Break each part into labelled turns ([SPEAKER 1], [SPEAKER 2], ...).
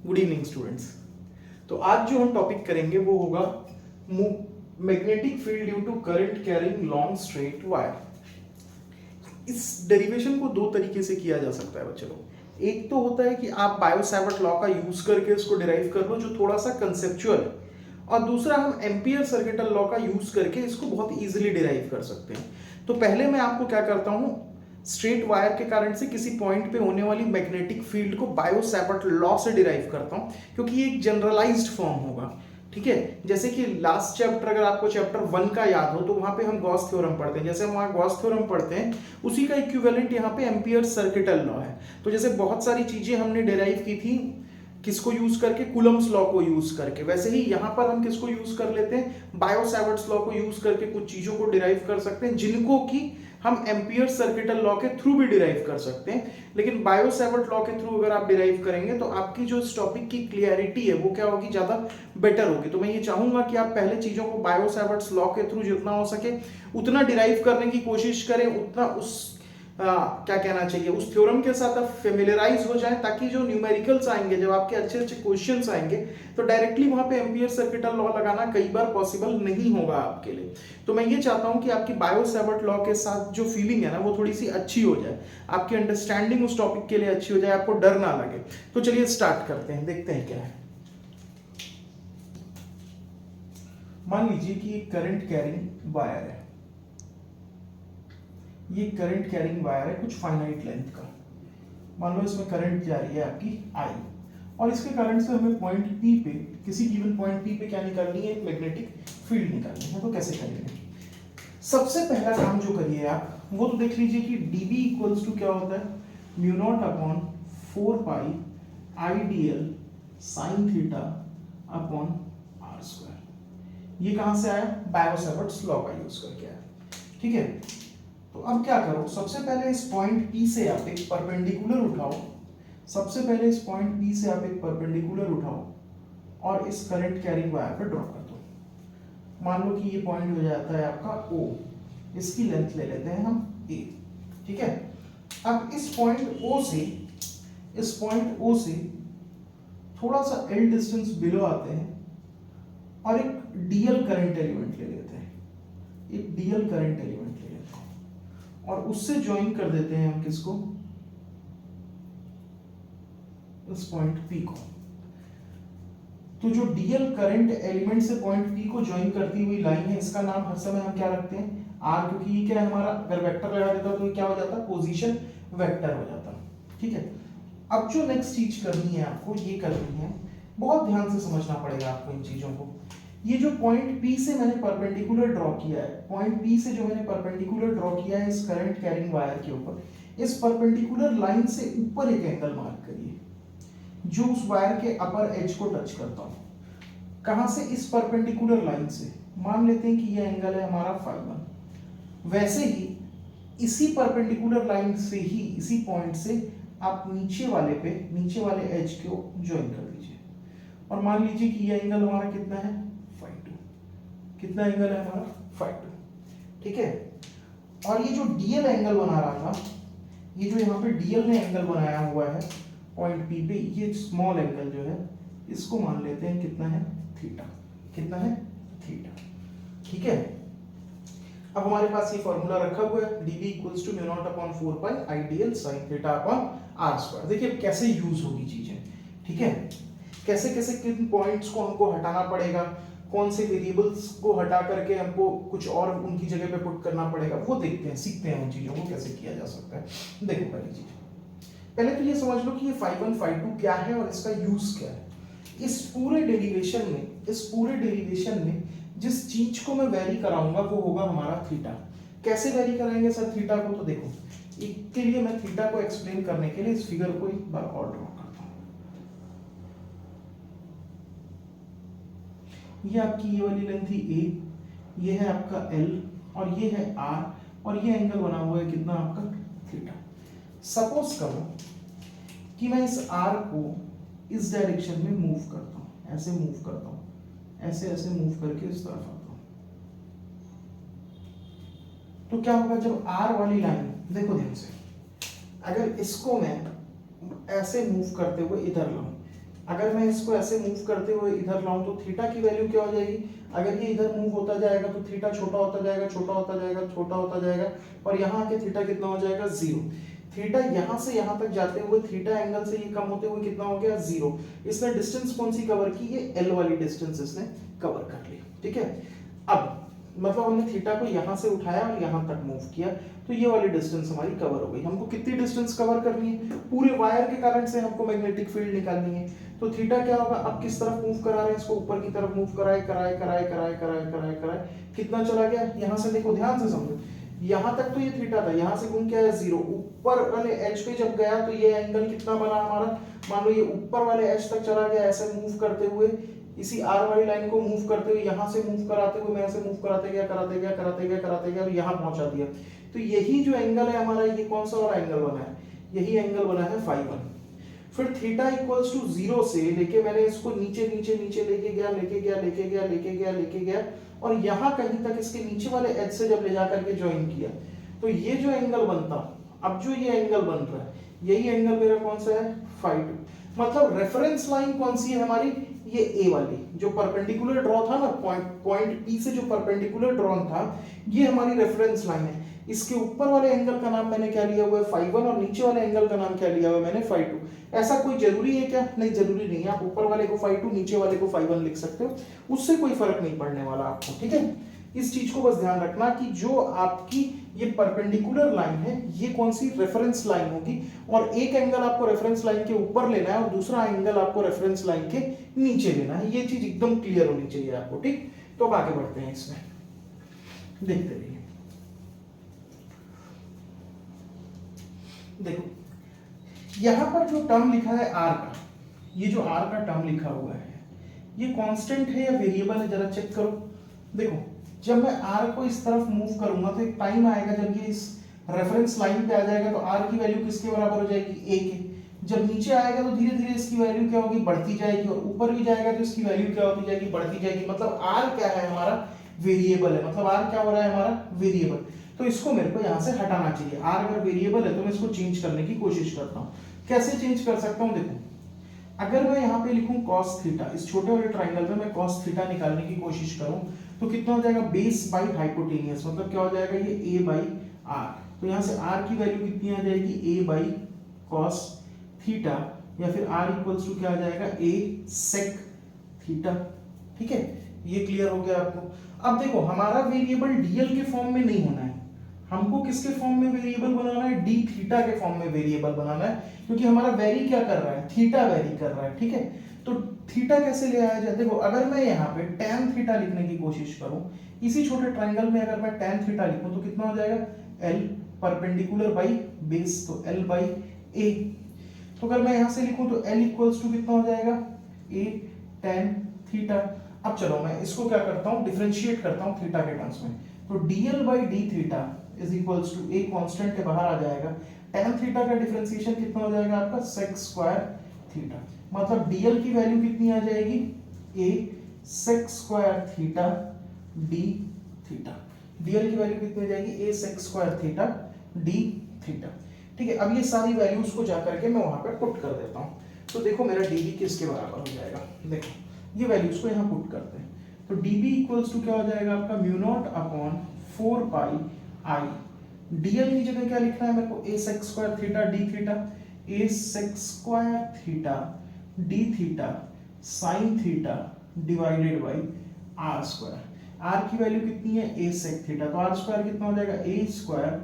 [SPEAKER 1] Good evening students. तो आज जो हम टॉपिक करेंगे वो होगा magnetic field due to current carrying long straight wire. इस डेरिवेशन को दो तरीके से किया जा सकता है बच्चों। एक तो होता है कि आप बायो-सैवर्ट लॉ का यूज करके इसको डिराइव कर लो, जो थोड़ा सा कंसेप्चुअल है, और दूसरा हम एम्पियर सर्किटल लॉ का यूज करके इसको बहुत इजीली डिराइव कर सकते हैं। तो पहले मैं आपको क्या करता हूं, स्ट्रेट वायर के कारण से किसी पॉइंट पे होने वाली मैग्नेटिक फील्ड को बायो-सैवर्ट लॉ से डिराइव करता हूं, क्योंकि ये एक जनरलाइज्ड फॉर्म होगा। ठीक है, जैसे कि लास्ट चैप्टर, अगर आपको चैप्टर 1 का याद हो तो वहां पे हम गॉस थ्योरम पढ़ते हैं। जैसे हम वहां गॉस थ्योरम पढ़ते हैं, उसी का इक्विवेलेंट यहाँ पे एम्पियर सर्किटल लॉ है। तो जैसे बहुत सारी चीजें हमने डिराइव की थी किसको यूज करके, कूलम्स लॉ को यूज करके, वैसे ही यहां पर हम किसको यूज कर लेते हैं, बायो-सैवर्ट्स लॉ को यूज करके कुछ चीजों को डिराइव कर सकते हैं, जिनको कि हम एम्पियर सर्किटल लॉ के थ्रू भी डिराइव कर सकते हैं। लेकिन बायो-सैवर्ट लॉ के थ्रू अगर आप डिराइव करेंगे तो आपकी जो इस टॉपिक की क्लियरिटी है वो क्या होगी, ज्यादा बेटर होगी। तो मैं ये चाहूंगा कि आप पहले चीजों को बायो-सैवर्ट्स लॉ के थ्रू जितना हो सके उतना डिराइव करने की कोशिश करें, उतना उस क्या कहना चाहिए, उस थ्योरम के साथ आप फेमिलियराइज हो जाएं, ताकि जो न्यूमेरिकल्स आएंगे, जब आपके अच्छे अच्छे क्वेश्चंस आएंगे, तो डायरेक्टली वहां पे एम्पियर सर्किटल लॉ लगाना कई बार पॉसिबल नहीं होगा आपके लिए। तो मैं ये चाहता हूं कि आपकी बायो-सैवर्ट लॉ के साथ जो फीलिंग है ना वो थोड़ी सी अच्छी हो जाए, आपकी अंडरस्टैंडिंग उस टॉपिक के लिए अच्छी हो जाए, आपको डर ना लगे। तो चलिए स्टार्ट करते हैं, देखते हैं क्या है। मान लीजिए कि एक करंट कैरिंग वायर है, ये करंट कैरिंग वायर है कुछ फाइनाइट लेंथ का। मान लो इसमें करंट जा रही है आपकी आई, और इसके करंट से हमें पॉइंट पी पे, किसी गिवन पॉइंट पी पे क्या निकालनी है, एक मैग्नेटिक फील्ड निकालनी है। तो कैसे करेंगे, सबसे पहला काम जो करिए आप वो तो देख लीजिए कि dB इक्वल्स टू क्या होता है, mu naught upon 4 pi I D L sine theta upon R square. ये कहां से आया, बायो-सैवर्ट्स लॉ का यूज करके आया। ठीक है, तो अब क्या करो, सबसे पहले इस पॉइंट P से आप एक परपेंडिकुलर उठाओ, सबसे पहले इस पॉइंट P से आप एक परपेंडिकुलर उठाओ और इस करंट कैरिंग वायर पर ड्रॉ कर दो। मान लो कि ये पॉइंट हो जाता है आपका O, इसकी लेंथ ले लेते हैं हम A। ठीक है, अब इस पॉइंट O से थोड़ा सा L डिस्टेंस बिलो आते हैं और एक डीएल करंट एलिमेंट ले लेते हैं, एक डीएल करंट एलिमेंट ले लेते हैं और उससे ज्वाइन कर देते हैं हम किसको, इस पॉइंट P को। तो जो डीएल करंट एलिमेंट से पॉइंट P को ज्वाइन करती हुई लाइन है, इसका नाम हर समय हम क्या रखते हैं, R, क्योंकि ये क्या है हमारा, अगर वेक्टर लगा देता तो ये क्या हो जाता, पोजीशन वेक्टर हो जाता। ठीक है, अब जो नेक्स्ट चीज करनी है आपको, ये करनी है, बहुत ध्यान से समझना पड़ेगा आपको इन चीजों को। ये जो पॉइंट P से मैंने परपेंडिकुलर ड्रॉ किया है, पॉइंट P से जो मैंने परपेंडिकुलर ड्रॉ किया है इस करंट कैरिंग वायर के ऊपर, इस परपेंडिकुलर लाइन से ऊपर एक एंगल मार्क करिए जो उस वायर के अपर एज को टच करता हो। कहां से, इस परपेंडिकुलर लाइन से। मान लेते हैं कि ये एंगल है हमारा φ1। वैसे ही इसी परपेंडिकुलर लाइन से ही, इसी पॉइंट से आप नीचे वाले एज को ज्वाइन कर दीजिए और मान लीजिए कि ये एंगल हमारा कितना है, φ2। कितना एंगल है हमारा, φ2। ठीक है, और ये जो डीएल एंगल बना रहा था, ये जो यहाँ पे डीएल ने एंगल बनाया हुआ है पॉइंट P पे, ये स्मॉल एंगल जो है इसको मान लेते हैं कितना है, थीटा। कितना है, थीटा। ठीक है, अब हमारे पास ये फॉर्मूला रखा हुआ है, dB equals to mu naught upon 4 pi I D L sine theta upon R square. देखिए कैसे यूज होगी चीजें। ठीक है, कैसे कैसे किन पॉइंट्स को हमको हटाना पड़ेगा, कौन से वेरिएबल्स को हटा करके हमको कुछ और उनकी जगह पे पुट करना पड़ेगा, वो देखते हैं, सीखते हैं उन चीजों को कैसे किया जा सकता है। देखो पहली चीज, पहले तो ये समझ लो कि ये φ1 φ2 क्या है और इसका यूज क्या है। इस पूरे डेरिवेशन में जिस चीज को मैं वेरी कराऊंगा वो होगा हमारा थीटा। कैसे वेरी कराएंगे सर थीटा को, तो देखो इसके लिए मैं थीटा को एक्सप्लेन करने के लिए इस फिगर को एक बार और ड्रॉ करता हूं। ये आपकी ये वाली लेंथ थी A, ये है आपका L और ये है R, और ये एंगल बना हुआ है कितना आपका, थीटा। सपोज करो कि मैं इस R को इस डायरेक्शन में मूव करता हूं, ऐसे मूव करता हूं, ऐसे ऐसे मूव करके इस तरफ आता हूं, तो क्या होगा, जब R वाली लाइन, देखो ध्यान से, अगर इसको मैं ऐसे मूव करते हुए इधर लाऊं, अगर मैं इसको ऐसे मूव करते हुए इधर लाऊं तो थीटा की वैल्यू क्या हो जाएगी, अगर ये इधर मूव होता जाएगा तो थीटा छोटा होता जाएगा, छोटा होता जाएगा, छोटा होता जाएगा, और यहाँ आके थीटा कितना हो जाएगा, 0। थीटा यहाँ से यहाँ तक जाते हुए थीटा एंगल से ये कम होते हुए कितना हो गया, 0। इसने डिस्टेंस कौन सी कवर की, ये एल वाली डिस्टेंस इसने कवर कर ली, ठीक है। अब मतलब हमने थीटा को यहाँ से उठाया और यहाँ तक मूव किया, तो ये वाली डिस्टेंस हमारी कवर हो गई। हमको कितनी डिस्टेंस कवर करनी है, पूरे वायर के कारण से हमको मैग्नेटिक फील्ड निकालनी है। तो थीटा क्या होगा, अब किस तरफ मूव करा रहे हैं, इसको ऊपर की तरफ मूव कराए कराए कराए कराए कराए कराए कराए, कितना चला गया, यहाँ से देखो ध्यान से समझो, यहाँ तक तो ये थीटा था, यहाँ से घूम के आया 0, ऊपर वाले एज पे जब गया तो ये एंगल कितना बना हमारा, मान लो ये ऊपर वाले एज तक चला गया, ऐसे मूव करते हुए इसी आर वाली लाइन को मूव करते हुए, यहाँ से मूव कराते हुए, मैं ऐसे मूव कराते गया कराते गया कराते गया कराते गया और यहाँ पहुंचा दिया। तो यही जो एंगल है हमारा, ये कौन सा वाला एंगल बना है, यही एंगल बना है φ1। फिर थीटा इक्वल्स टू 0 से लेके मैंने इसको नीचे नीचे नीचे लेके गया लेके गया लेके गया लेके गया लेके गया, और यहाँ कहीं तक इसके नीचे वाले एज से जब ले जा करके ज्वाइन किया, तो ये जो एंगल बनता, अब जो ये एंगल बन रहा है, यही एंगल मेरा कौन सा है, φ2। मतलब रेफरेंस लाइन कौन सी है हमारी, ये ए वाली जो परपेंडिकुलर ड्रॉ था ना, पॉइंट पी से जो परपेंडिकुलर ड्रॉन था, ये हमारी रेफरेंस लाइन है। इसके ऊपर वाले एंगल का नाम मैंने क्या लिया हुआ है, φ1, और नीचे वाले एंगल का नाम क्या लिया हुआ है मैंने, φ2। ऐसा कोई जरूरी है क्या, नहीं जरूरी नहीं है, आप ऊपर वाले को φ2 नीचे वाले को φ1 लिख सकते हो, उससे कोई फर्क नहीं पड़ने वाला आपको, ठीक है। इस चीज को बस ध्यान रखना कि जो आपकी ये परपेंडिकुलर लाइन है, ये कौन सी रेफरेंस लाइन होगी, और एक एंगल आपको रेफरेंस लाइन के ऊपर लेना है और दूसरा एंगल आपको रेफरेंस लाइन के नीचे लेना है। ये चीज एकदम क्लियर होनी चाहिए आपको, ठीक। तो अब आगे बढ़ते हैं, इसमें देखते रहिए। देखो यहां पर जो टर्म लिखा है आर का, ये जो आर का टर्म लिखा हुआ है, ये कांस्टेंट है या वेरिएबल है, जरा चेक करो। देखो जब मैं आर को इस तरफ मूव करूंगा तो एक टाइम आएगा जब ये इस रेफरेंस लाइन पे आ जाएगा तो आर की वैल्यू किसके बराबर हो जाएगी, ए के। जब नीचे आएगा तो धीरे धीरे इसकी वैल्यू क्या होगी, बढ़ती जाएगी, और ऊपर भी जाएगा तो इसकी वैल्यू क्या होती जाएगी, बढ़ती जाएगी। मतलब आर क्या है हमारा, वेरिएबल है। मतलब आर क्या हो रहा है हमारा, वेरिएबल। तो इसको मेरे को यहाँ से हटाना चाहिए। आर अगर वेरिएबल है तो मैं इसको चेंज करने की कोशिश करता हूँ। कैसे चेंज कर सकता हूँ, देखो अगर मैं यहाँ पे लिखूं cos थीटा, इस छोटे वाले ट्राइंगल में मैं cos थीटा निकालने की कोशिश करूं तो कितना हो जाएगा, बेस बाई हाइपोटेनियस, मतलब क्या हो जाएगा ये a बाई आर। तो यहाँ से r की वैल्यू कितनी आ जाएगी, a बाई cos थीटा, या फिर r इक्वल्स टू क्या आ जाएगा, a sec थीटा। ठीक है, ये क्लियर हो गया आपको। अब देखो हमारा वेरिएबल डीएल के फॉर्म में नहीं होना है, हमको किसके फॉर्म में वेरिएबल बनाना है, डी थीटा के फॉर्म में वेरिएबल बनाना है, क्योंकि हमारा वेरी क्या कर रहा है, थीटा वेरी कर रहा है। ठीक है, तो थीटा कैसे ले आया जाए, देखो अगर मैं यहाँ पे tan थीटा लिखने की कोशिश करूं, इसी छोटे ट्राइंगल में अगर मैं tan थीटा लिखूं तो कितना हो जाएगा, L परपेंडिकुलर बाई बेस, तो L बाई A। तो अगर मैं यहाँ से लिखूं तो L इक्वल्स टू कितना हो जाएगा, A tan थीटा। अब चलो मैं इसको क्या करता हूँ, डिफरेंशिएट करता हूँ थीटा के टर्म्स में। तो dl by D theta is equals to a constant के बाहर आ जाएगा, tan थीटा का डिफरेंशिएशन कितना हो जाएगा आपका, sec स्क्वायर थीटा। मतलब dl की वैल्यू कितनी आ जाएगी, a sec square theta d theta. dl की वैल्यू कितनी आ जाएगी, a sec square theta d theta. ठीक है, अब ये सारी वैल्यूज को जाकर के मैं वहां पे पुट कर देता हूँ। तो देखो मेरा db किसके बराबर हो जाएगा, देखो ये वैल्यूज को यहाँ पुट करते हैं। तो db इक्वल्स टू क्या हो जाएगा आपका, म्यू नॉट अपॉन 4 पाई आई। dl की जगह क्या लिखना है मेरे को, a sec square theta d theta, a sec square theta d theta sin theta divided by r square. r की वैल्यू कितनी है, a sec थीटा, तो r स्क्वायर कितना हो जाएगा, a square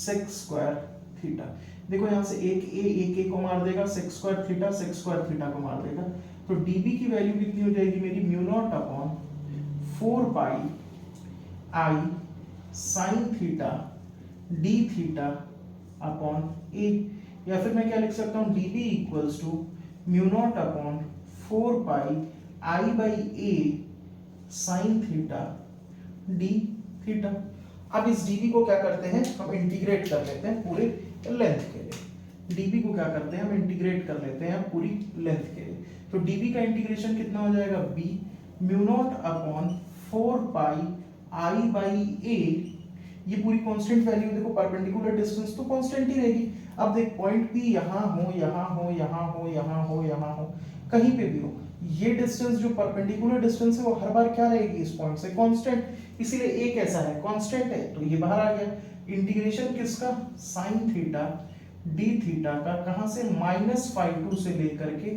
[SPEAKER 1] sec square theta. देखो यहाँ से एक a को मार देगा, sec स्क्वायर थीटा को मार देगा। तो db की वैल्यू कितनी हो जाएगी मेरी, mu naught upon 4 pi I sine theta D theta upon a, या फिर मैं क्या लिख सकता हूँ, db equals to mu naught upon 4 pi I by A sine theta D theta. अब इस db को क्या करते हैं, हम इंटीग्रेट कर लेते हैं पूरे लेंथ के लिए। db को क्या करते हैं, हम इंटीग्रेट कर लेते हैं पूरी लेंथ के लिए। तो db का इंटीग्रेशन कितना हो जाएगा, b mu naught upon 4 pi I by a, ये पूरी कांस्टेंट वैल्यू, देखो परपेंडिकुलर डिस्टेंस तो कांस्टेंट ही रहेगी। अब देख पॉइंट P यहाँ हो, यहाँ हो, यहाँ हो, यहाँ हो, यहाँ हो, कहीं पे भी हो, ये डिस्टेंस जो परपेंडिकुलर डिस्टेंस है वो हर बार क्या रहेगी इस पॉइंट से, कांस्टेंट, इसीलिए एक ऐसा है कांस्टेंट है, तो ये बाहर आ गया। इंटीग्रेशन किसका, साइन थीटा डी थीटा का, कहां से, -φ2 से लेकर के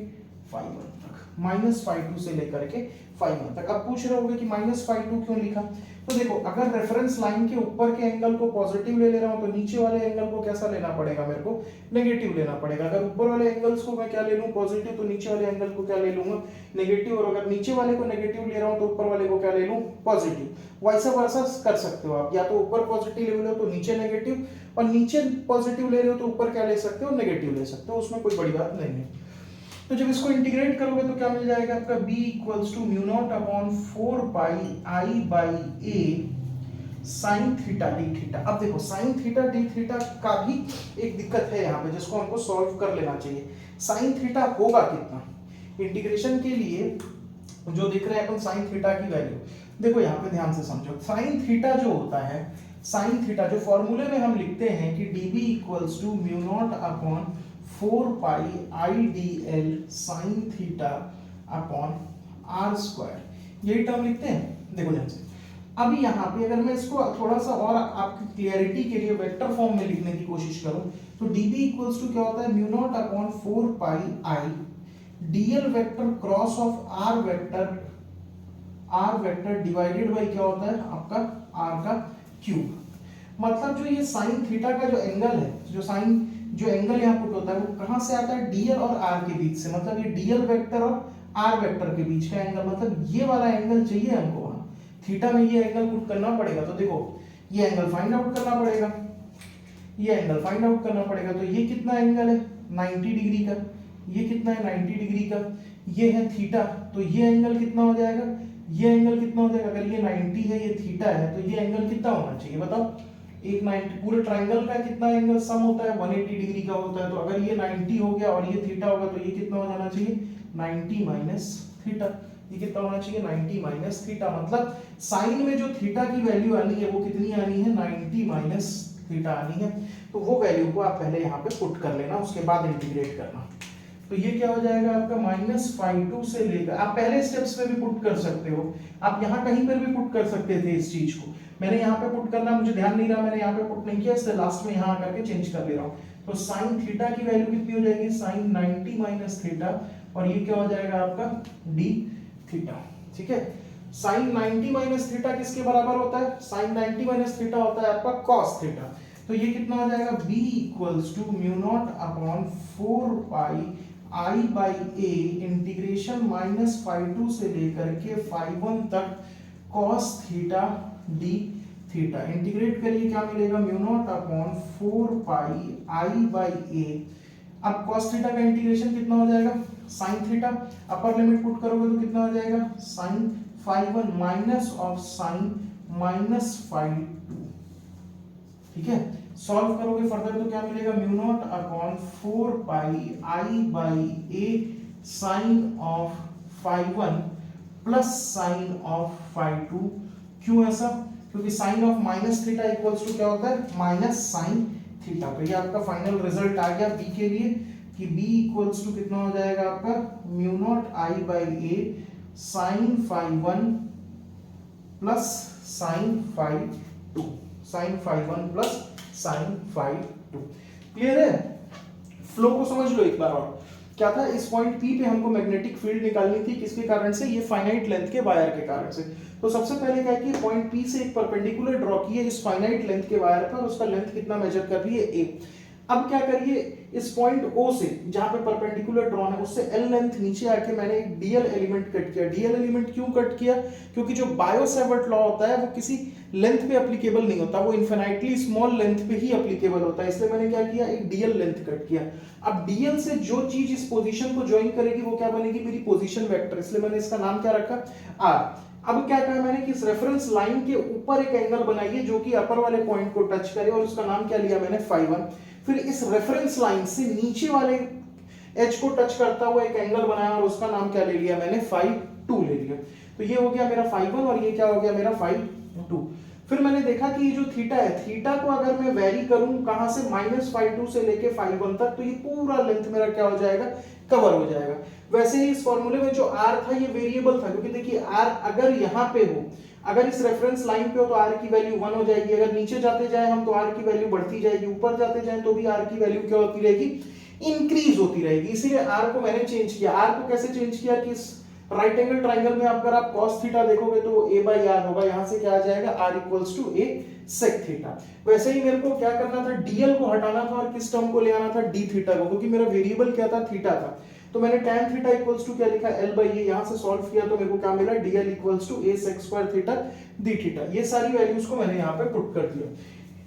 [SPEAKER 1] φ1 तक, -φ2 से लेकर के φ1 तक। अब पूछ रहे होगे कि -φ2 क्यों लिखा, तो देखो अगर रेफरेंस लाइन के ऊपर के एंगल को पॉजिटिव ले रहा हूं तो नीचे वाले एंगल को कैसा लेना पड़ेगा, मेरे को नेगेटिव लेना पड़ेगा। अगर ऊपर वाले एंगल्स को मैं क्या ले लूं, पॉजिटिव, तो नीचे वाले एंगल को क्या ले लूंगा, नेगेटिव, और अगर नीचे वाले को नेगेटिव ले रहा हूं तो ऊपर वाले को क्या ले लूं, पॉजिटिव। वैसा वर्सा कर सकते हो आप, या तो ऊपर पॉजिटिव ले लो तो नीचे नेगेटिव, और नीचे पॉजिटिव ले रहे हो तो ऊपर क्या ले सकते हो, नेगेटिव ले सकते हो, उसमें कोई बड़ी बात नहीं है। तो जब इसको इंटीग्रेट करोगे तो क्या मिल जाएगा आपका, b equals to mu naught upon 4 pi I by A sine theta D theta. अब देखो साइन थीटा डी थीटा का भी एक दिक्कत है यहाँ पे जिसको हमको सॉल्व कर लेना चाहिए। साइन थीटा होगा कितना, इंटीग्रेशन के लिए जो दिख रहा है अपन साइन थीटा की वैल्यू, देखो यहाँ पे ध्यान से समझो, साइन थीटा जो होता है, साइन थीटा जो फॉर्मूले में हम लिखते हैं कि db equals to mu naught upon 4 pi I D L sine theta upon R square, यही टर्म लिखते हैं। देखो ध्यान से, अभी यहाँ पे अगर मैं इसको थोड़ा सा और आपकी क्लियरिटी के लिए वेक्टर फॉर्म में लिखने की कोशिश करूं तो db इक्वल्स टू क्या होता है, mu naught upon 4 pi I dl vector cross of r vector divided by क्या होता है आपका r का क्यूब। मतलब जो ये साइन थीटा का जो एंगल है, जो एंगल यहाँ पुट होता है वो कहां से आता है, dl और r के बीच से, मतलब ये dl वेक्टर और r वेक्टर के बीच का एंगल, मतलब ये वाला एंगल चाहिए हमको वहां थीटा में, ये एंगल पुट करना पड़ेगा। तो देखो ये एंगल फाइंड आउट करना पड़ेगा, ये एंगल फाइंड आउट करना पड़ेगा। तो ये कितना एंगल है, 90 डिग्री का, ये कितना है 90 डिग्री का, ये है थीटा, तो ये एंगल कितना हो जाएगा, ये एंगल कितना हो जाएगा, अगर ये 90 है ये थीटा है तो ये एंगल कितना होना चाहिए बताओ, एक 90, पूरे ट्रायंगल का कितना एंगल सम होता है 180 डिग्री का होता है, तो अगर ये 90 हो गया और ये थीटा होगा तो ये कितना हो जाना चाहिए 90 माइनस थीटा, ये कितना होना चाहिए 90 माइनस थीटा। मतलब साइन में जो थीटा की वैल्यू आनी है वो कितनी आनी है 90 माइनस थीटा आनी है। तो वो वैल्यू को आप पहले यहाँ पे पुट कर लेना, उसके बाद इंटीग्रेट करना। तो ये क्या हो जाएगा आपका -φ2 से लेकर, आप पहले स्टेप्स में भी पुट कर सकते हो, आप यहाँ कहीं पर भी पुट कर सकते थे इस चीज को, मैंने यहाँ पे पुट करना मुझे ध्यान नहीं रहा, मैंने यहाँ पे पुट नहीं किया, इसलिए लास्ट में यहाँ आकर के चेंज कर ले रहा हूँ। तो साइन थीटा की वैल्यू कितनी हो जाएगी, साइन 90 माइनस थीटा, और ये क्या हो जाएगा आपका डी थीटा, ठीक है। साइन 90 माइनस थीटा किसके बराबर होता है, साइन 90 माइनस थीटा होता है आपका कॉस थीटा। तो ये कितना हो जाएगा, b equals to mu naught upon 4 pi I by a integration -φ2 से लेकर के φ1 तक cos theta D theta. Integrate करिए क्या मिलेगा, mu naught upon 4 pi I by a. अब cos थीटा का इंटीग्रेशन कितना हो जाएगा, sin theta, upper limit put करोगे तो कितना हो जाएगा, sin φ1 माइनस ऑफ sin -φ2, ठीक है। सॉल्व करोगे फर्दर तो क्या मिलेगा, mu naught upon 4 pi I by A sine of φ1 plus sine of φ2। क्यों ऐसा, क्योंकि sine of minus theta equals to क्या होता है, माइनस साइन थीटा। तो ये आपका फाइनल रिजल्ट आ गया बी के लिए कि b इक्वल्स टू कितना हो जाएगा आपका, mu naught I by A sine φ1 plus sine φ2, sine φ1 plus sine φ2। Clear है, फ्लो को समझ लो एक बार और। क्या था, इस पॉइंट P पे हमको मैग्नेटिक फील्ड निकालनी थी, किसके कारण से, ये फाइनाइट लेंथ के वायर के कारण से। तो सबसे पहले क्या किया, पॉइंट P से एक परपेंडिकुलर ड्रॉ किए इस फाइनाइट लेंथ के वायर पर, उसका लेंथ कितना मेजर कर रही है a। अब क्या करिए, इस पॉइंट O से जहां पे परपेंडिकुलर ड्रॉन है उससे L लेंथ नीचे आके मैंने एक DL एलिमेंट कट किया। DL एलिमेंट क्यों कट किया, क्योंकि जो बायो-सेवर्ट लॉ होता है वो किसी लेंथ पे एप्लीकेबल नहीं होता, वो इनफिनाइटली स्मॉल लेंथ पे ही एप्लीकेबल होता है, इसलिए मैंने क्या किया, एक DL लेंथ कट किया। अब DL से जो चीज इस पोजीशन को ज्वाइन करेगी वो क्या बनेगी, मेरी पोजीशन वेक्टर, इसलिए मैंने इसका नाम क्या रखा, R। अब क्या कहा मैंने कि इस रेफरेंस लाइन के ऊपर एक एंगल बनाइए जो कि अपर वाले पॉइंट को टच करे, और उसका नाम क्या लिया मैंने, φ1। फिर इस रेफरेंस लाइन से नीचे वाले एज को टच करता हुआ एक एंगल बनाया और उसका नाम क्या ले लिया मैंने, φ2 ले लिया। तो ये हो गया मेरा φ1 और ये क्या हो गया मेरा φ2। फिर मैंने देखा कि ये जो थीटा है, थीटा को अगर मैं वेरी करूं कहां से, -φ2 से लेके φ1 तक, तो ये पूरा लेंथ मेरा क्या हो जाएगा, कवर हो जाएगा। वैसे ही इस फॉर्मूले में जो r था ये वेरिएबल था, क्योंकि देखिए r अगर यहाँ पे हो, अगर इस रेफरेंस लाइन पे हो तो r की वैल्यू 1 हो जाएगी, अगर नीचे जाते जाए हम तो r की वैल्यू बढ़ती जाएगी, ऊपर जाते जाए तो भी r की वैल्यू क्या होती रहेगी, इंक्रीज होती रहेगी। इसीलिए r को मैंने चेंज किया। r को कैसे चेंज किया कि इस राइट एंगल ट्राइंगल में अगर आप cos थीटा देखोगे तो a/r होगा, यहां से क्या आ जाएगा, r = a sec थीटा। वैसे ही मेरे को क्या करना था, dl को हटाना था और किस टर्म को ले आना था, d थीटा को, क्योंकि मेरा वेरिएबल क्या था, थीटा था। तो मैंने tan थीटा = क्या लिखा, l/a, यहां से सॉल्व किया तो मेरे को क्या मिला, dl = a sec² theta d theta. ये सारी वैल्यूज को मैंने यहाँ पे पुट कर दिया।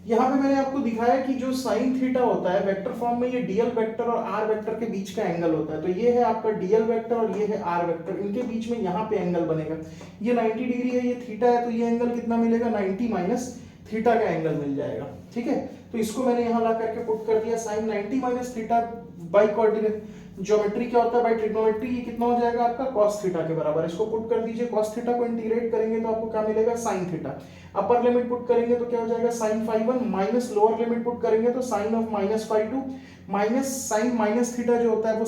[SPEAKER 1] यहाँ पे मैंने आपको दिखाया कि जो sin थीटा होता है वेक्टर फॉर्म में, ये dl वेक्टर और r वेक्टर के बीच का एंगल होता है। तो ये है आपका dl वेक्टर और ये है r वेक्टर, इनके बीच में यहाँ पे एंगल बनेगा। ये 90 डिग्री है, ये थीटा है, तो ये एंगल कितना मिलेगा, 90 माइनस थीटा का एंगल मिल जाएगा। ठीक है, तो इसको मैंने यहाँ ला करके पुट कर दिया, sin 90 minus theta by coordinate geometry क्या होता है, बाई ट्रिग्नोमेट्री, ये कितना हो जाएगा आपका cos थीटा के बराबर। इसको पुट कर दीजिए, cos थीटा को इंटीग्रेट करेंगे तो आपको क्या मिलेगा, sin theta. Upper limit put करेंगे तो क्या हो जाएगा, sin φ1 minus lower limit put करेंगे तो sin of -φ2 minus sin minus theta जो होता है वो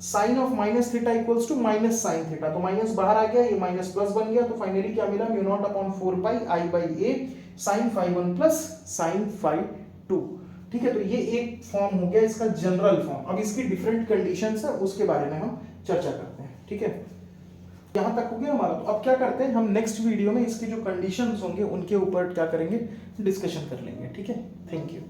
[SPEAKER 1] sin of minus theta equals to minus sin theta. तो माइनस बाहर आ गया, ये माइनस प्लस बन गया, तो फाइनली क्या मिला, μ0/4 पाई i/a sin φ1 प्लस sin φ2। ठीक है, तो ये एक फॉर्म हो गया इसका जनरल फॉर्म। अब इसकी डिफरेंट कंडीशंस है, उसके बारे में हम चर्चा करते हैं। ठीक है, यहाँ तक हो गया हमारा। तो अब क्या करते हैं, हम नेक्स्ट वीडियो में इसकी जो कंडीशंस होंगे उनके ऊपर क्या करेंगे, डिस्कशन कर लेंगे। ठीक है, थैंक यू।